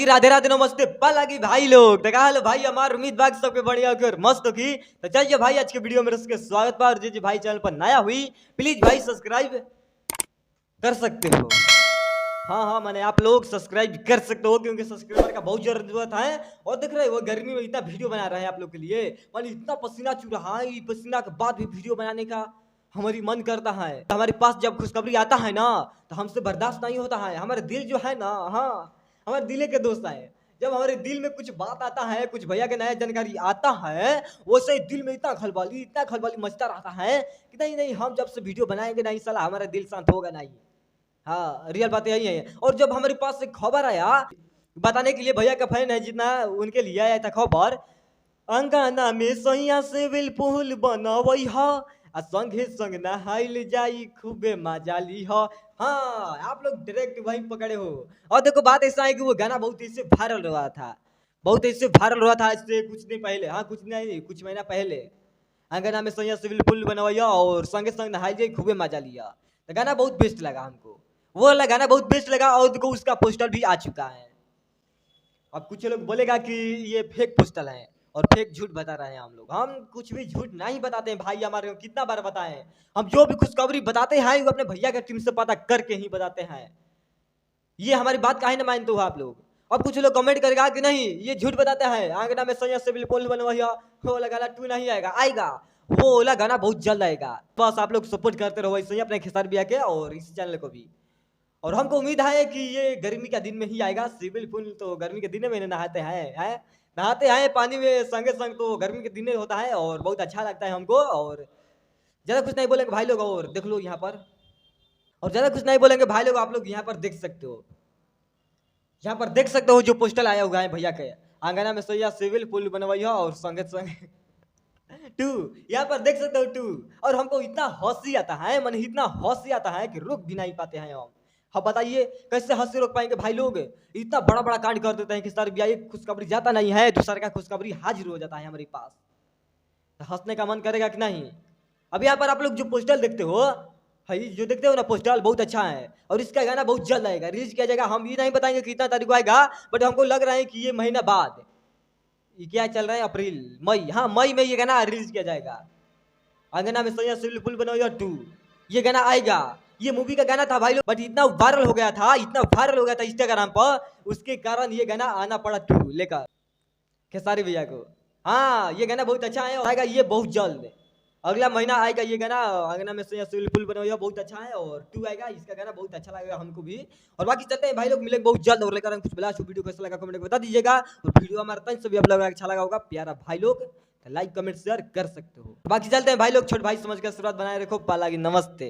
जी राधे राधे नमस्ते लगी भाई लोग देखा हेलो भाई हमार उम्मीद बाग सबके बढ़िया कर मस्त की। तो चलिए भाई आज के वीडियो में उसके स्वागत पर जी भाई चैनल पर नया हुई प्लीज भाई सब्सक्राइब कर सकते हो। हाँ हाँ मैंने आप लोग सब्सक्राइब कर सकते हो क्योंकि सब्सक्राइबर का बहुत जरूरत है। और देख रहे हो गर्मी में इतना वीडियो बना रहे हैं आप लोग के लिए मैंने इतना पसीना चू रहा है पसीना के बाद भी वीडियो बनाने का हमारी मन करता है। हमारे पास जब खुशखबरी आता है ना तो हमसे बर्दाश्त नहीं होता है। हमारे दिल जो है ना हाँ हमारे दिले के दोस्त है। जब हमारे दिल में कुछ बात आता है कुछ भैया के नया जानकारी आता है वैसे ही दिल में इतना खलबली मचता रहता है कि नहीं नहीं हम जब से वीडियो बनाएंगे नहीं साला हमारा दिल शांत होगा नहीं। हाँ रियल बात यही है। और जब हमारे पास से खबर आया बताने के लिए भैया का फैन है जितना उनके लिए आया था खबर अंगना में सैया से पुल बनवई ह आ संगे संग नहाइल जाई खूबे मजा ली ह। हाँ आप लोग डायरेक्ट वहीं पकड़े हो। और देखो बात ऐसा है कि वो गाना बहुत इससे वायरल हुआ था इससे कुछ दिन पहले। हाँ कुछ नहीं कुछ महीना पहले अंगना में सैया से पुल बनवैया और संगे संग नहाइल जाई खूबे मजा लिया। तो गाना बहुत बेस्ट लगा हमको वो वाला गाना बहुत बेस्ट लगा। और देखो उसका पोस्टर भी आ चुका है। अब कुछ लोग बोलेगा कि ये फेक पोस्टर है और फेक झूठ बता रहे हैं हम कुछ भी झूठ नहीं बताते हैं भाई। हमारे को कितना बार बताएं हम जो भी खुशखबरी बताते हैं वो अपने भैया के टीम से पता करके ही बताते हैं। ये हमारी बात काहे ना मानते हो आप लोग। अब कुछ लोग कमेंट करेगा कि नहीं ये झूठ बताते हैं आंगना में सैया से बिल्कुल बनवाइया वो वाला गाना टू नहीं आएगा वो वाला गाना बहुत जल्द आएगा। बस आप लोग सपोर्ट करते रहो ऐसे ही अपने खेसारी भैया के और इस चैनल को भी। और हमको उम्मीद है कि ये गर्मी का दिन में ही आएगा। स्विमिंग पूल तो गर्मी के दिन में नहाते हैं पानी में संगे संग तो गर्मी के दिन में होता है और बहुत अच्छा लगता है हमको। और ज़्यादा कुछ नहीं बोलेंगे भाई लोग और देख लो यहाँ पर और ज़्यादा कुछ नहीं बोलेंगे भाई लोग। आप लोग यहाँ पर देख सकते हो जो पोस्टर आया हुआ है भैया के आंगना में सैया सिविल पुल बनवैया और संगे संगे टू यहाँ पर देख सकते हो टू। और हमको इतना हंसी आता है मन इतना हंसी आता है कि रुक भी नहीं पाते हैं हम। हाँ बताइए कैसे हंसी रोक पाएंगे भाई लोग। इतना बड़ा बड़ा कांड कर देते हैं कि सर भैया एक खुशखबरी जाता नहीं है दूसरे का खुशखबरी हाजिर हो जाता है हमारे पास। तो हंसने का मन करेगा कि नहीं। अब यहाँ पर आप लोग जो पोस्टर देखते हो है जो देखते हो ना पोस्टर बहुत अच्छा है और इसका गाना बहुत जल्द आएगा रिलीज किया जाएगा। हम ये नहीं बताएंगे कितना तारीख को आएगा बट हमको लग रहा है कि ये महीना बाद ये क्या चल रहा है अप्रैल मई हाँ मई में ये गाना रिलीज किया जाएगा। अंगना में सैया सिविल पुल बनवाइया 2 ये गाना आएगा। ये मूवी का गाना था भाई लोग बट इतना वायरल हो गया था इंस्टाग्राम पर उसके कारण ये गाना आना पड़ा 2 लेकर खेसारी भैया को। हाँ ये गाना बहुत अच्छा है और आएगा ये बहुत जल्द अगला महीना आएगा ये गाना अंगना में सैया सिविल पुल बनवाइया बहुत अच्छा है और 2 आएगा। इसका गाना बहुत अच्छा लगेगा हमको भी। और बाकी चलते हैं भाई लोग मिलेंगे बहुत जल्द और लेकर कुछ बिलास वीडियो कैसा लगा कमेंट में बता दीजिएगा। और वीडियो हमारा तंज से भी आप लोगों को अच्छा लगा होगा प्यारा भाई लोग लाइक कमेंट शेयर कर सकते हो। बाकी चलते हैं भाई लोग छोटे भाई समझ कर शुरुआत बनाए रखो पालागी नमस्ते।